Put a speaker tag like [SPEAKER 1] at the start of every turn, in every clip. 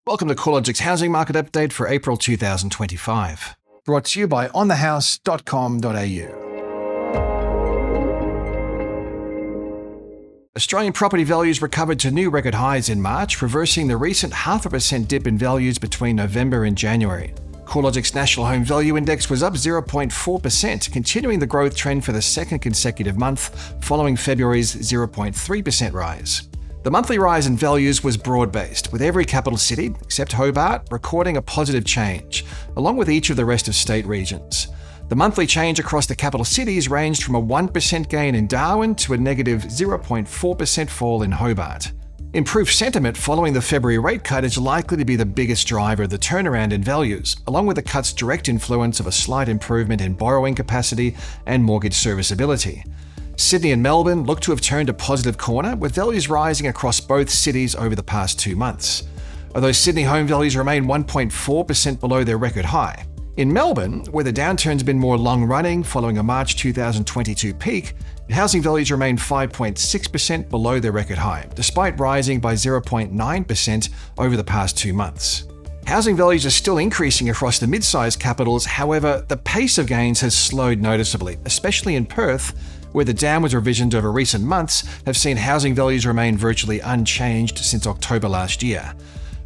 [SPEAKER 1] Welcome to CoreLogic's housing market update for April 2025. Brought to you by onthehouse.com.au. Australian property values recovered to new record highs in March, reversing the recent 0.5% dip in values between November and January. CoreLogic's National Home Value Index was up 0.4%, continuing the growth trend for the second consecutive month, following February's 0.3% rise. The monthly rise in values was broad-based, with every capital city, except Hobart, recording a positive change, along with each of the rest of state regions. The monthly change across the capital cities ranged from a 1% gain in Darwin to a negative 0.4% fall in Hobart. Improved sentiment following the February rate cut is likely to be the biggest driver of the turnaround in values, along with the cut's direct influence of a slight improvement in borrowing capacity and mortgage serviceability. Sydney and Melbourne look to have turned a positive corner, with values rising across both cities over the past 2 months. Although Sydney home values remain 1.4% below their record high. In Melbourne, where the downturn's been more long-running following a March 2022 peak, housing values remain 5.6% below their record high, despite rising by 0.9% over the past 2 months. Housing values are still increasing across the mid-sized capitals, however, the pace of gains has slowed noticeably, especially in Perth, where the downward revisions over recent months have seen housing values remain virtually unchanged since October last year.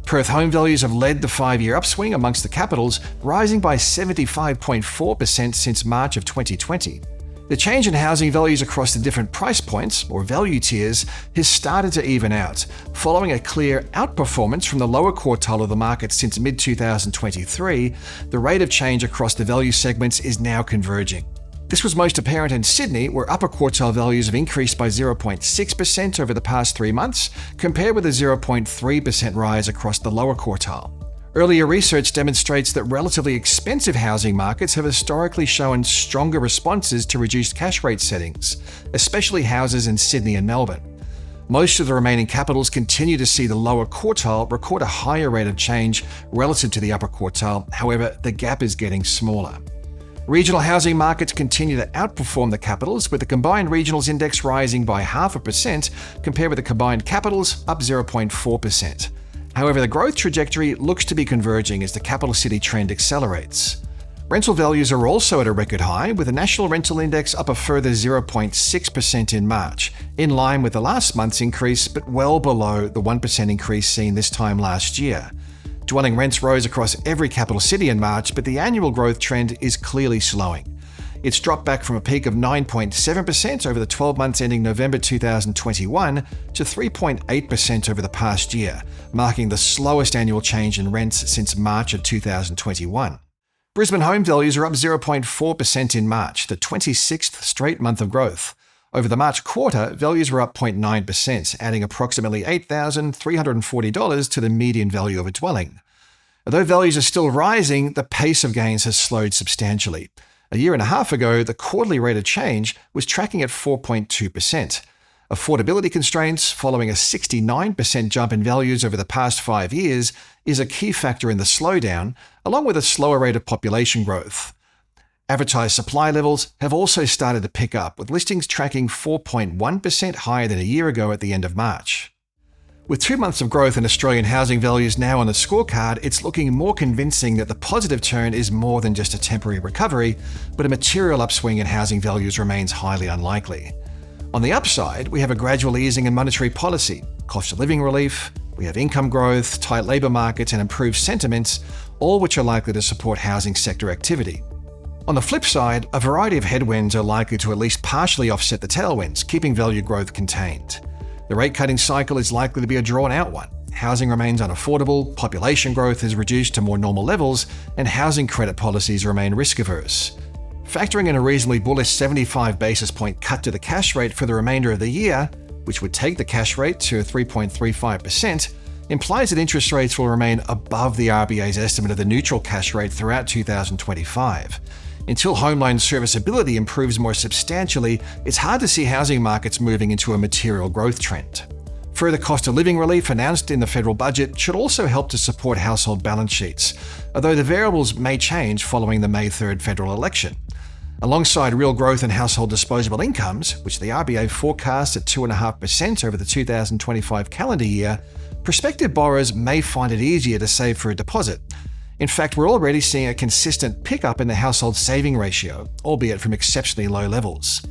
[SPEAKER 1] Perth home values have led the 5-year upswing amongst the capitals, rising by 75.4% since March of 2020. The change in housing values across the different price points, or value tiers, has started to even out, following a clear outperformance from the lower quartile of the market since mid-2023. The rate of change across the value segments is now converging. This was most apparent in Sydney, where upper quartile values have increased by 0.6% over the past 3 months, compared with a 0.3% rise across the lower quartile. Earlier research demonstrates that relatively expensive housing markets have historically shown stronger responses to reduced cash rate settings, especially houses in Sydney and Melbourne. Most of the remaining capitals continue to see the lower quartile record a higher rate of change relative to the upper quartile, however, the gap is getting smaller. Regional housing markets continue to outperform the capitals, with the combined regionals index rising by 0.5% compared with the combined capitals up 0.4%. However, the growth trajectory looks to be converging as the capital city trend accelerates. Rental values are also at a record high, with the national rental index up a further 0.6% in March, in line with the last month's increase but well below the 1% increase seen this time last year. Dwelling rents rose across every capital city in March, but the annual growth trend is clearly slowing. It's dropped back from a peak of 9.7% over the 12 months ending November 2021 to 3.8% over the past year, marking the slowest annual change in rents since March of 2021. Brisbane home values are up 0.4% in March, the 26th straight month of growth. Over the March quarter, values were up 0.9%, adding approximately $8,340 to the median value of a dwelling. Although values are still rising, the pace of gains has slowed substantially. A year and a half ago, the quarterly rate of change was tracking at 4.2%. Affordability constraints, following a 69% jump in values over the past 5 years, is a key factor in the slowdown, along with a slower rate of population growth. Advertised supply levels have also started to pick up, with listings tracking 4.1% higher than a year ago at the end of March. With 2 months of growth in Australian housing values now on the scorecard, it's looking more convincing that the positive turn is more than just a temporary recovery, but a material upswing in housing values remains highly unlikely. On the upside, we have a gradual easing in monetary policy, cost of living relief, we have income growth, tight labour markets, and improved sentiments, all which are likely to support housing sector activity. On the flip side, a variety of headwinds are likely to at least partially offset the tailwinds, keeping value growth contained. The rate-cutting cycle is likely to be a drawn-out one. Housing remains unaffordable, population growth is reduced to more normal levels, and housing credit policies remain risk-averse. Factoring in a reasonably bullish 75 basis point cut to the cash rate for the remainder of the year, which would take the cash rate to 3.35%, implies that interest rates will remain above the RBA's estimate of the neutral cash rate throughout 2025. Until home loan serviceability improves more substantially, it's hard to see housing markets moving into a material growth trend. Further cost of living relief announced in the federal budget should also help to support household balance sheets, although the variables may change following the May 3rd federal election. Alongside real growth in household disposable incomes, which the RBA forecasts at 2.5% over the 2025 calendar year, prospective borrowers may find it easier to save for a deposit. In fact, we're already seeing a consistent pickup in the household saving ratio, albeit from exceptionally low levels.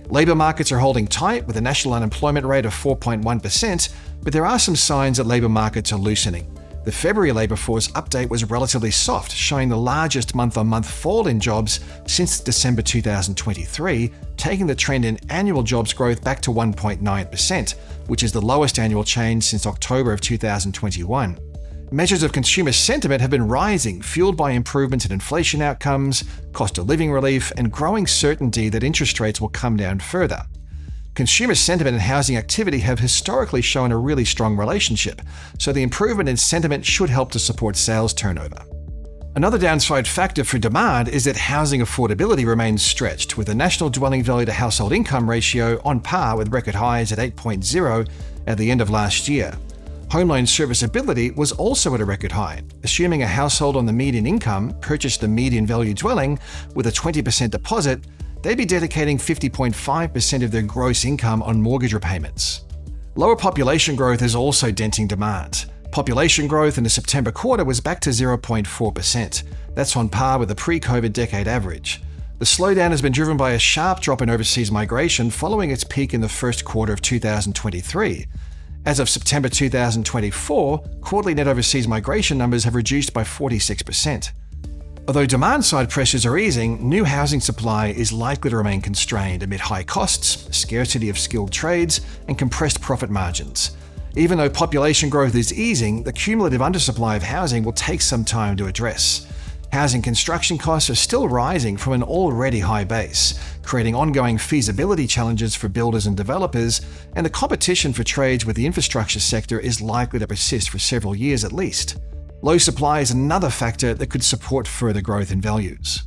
[SPEAKER 1] Labour markets are holding tight with a national unemployment rate of 4.1%, but there are some signs that labour markets are loosening. The February labour force update was relatively soft, showing the largest month-on-month fall in jobs since December 2023, taking the trend in annual jobs growth back to 1.9%, which is the lowest annual change since October of 2021. Measures of consumer sentiment have been rising, fueled by improvements in inflation outcomes, cost of living relief, and growing certainty that interest rates will come down further. Consumer sentiment and housing activity have historically shown a really strong relationship, so the improvement in sentiment should help to support sales turnover. Another downside factor for demand is that housing affordability remains stretched, with the national dwelling value to household income ratio on par with record highs at 8.0 at the end of last year. Home loan serviceability was also at a record high. Assuming a household on the median income purchased the median value dwelling with a 20% deposit, they'd be dedicating 50.5% of their gross income on mortgage repayments. Lower population growth is also denting demand. Population growth in the September quarter was back to 0.4%. That's on par with the pre-COVID decade average. The slowdown has been driven by a sharp drop in overseas migration following its peak in the first quarter of 2023. As of September 2024, quarterly net overseas migration numbers have reduced by 46%. Although demand-side pressures are easing, new housing supply is likely to remain constrained amid high costs, scarcity of skilled trades, and compressed profit margins. Even though population growth is easing, the cumulative undersupply of housing will take some time to address. Housing construction costs are still rising from an already high base, creating ongoing feasibility challenges for builders and developers, and the competition for trades with the infrastructure sector is likely to persist for several years at least. Low supply is another factor that could support further growth in values.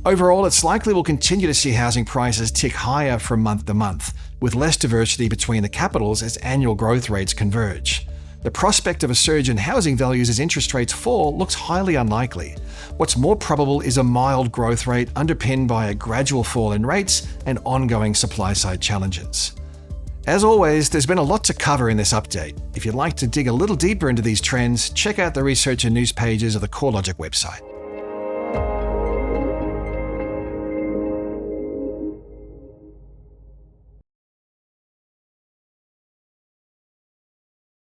[SPEAKER 1] Overall, it's likely we'll continue to see housing prices tick higher from month to month, with less diversity between the capitals as annual growth rates converge. The prospect of a surge in housing values as interest rates fall looks highly unlikely. What's more probable is a mild growth rate underpinned by a gradual fall in rates and ongoing supply-side challenges. As always, there's been a lot to cover in this update. If you'd like to dig a little deeper into these trends, check out the research and news pages of the CoreLogic website.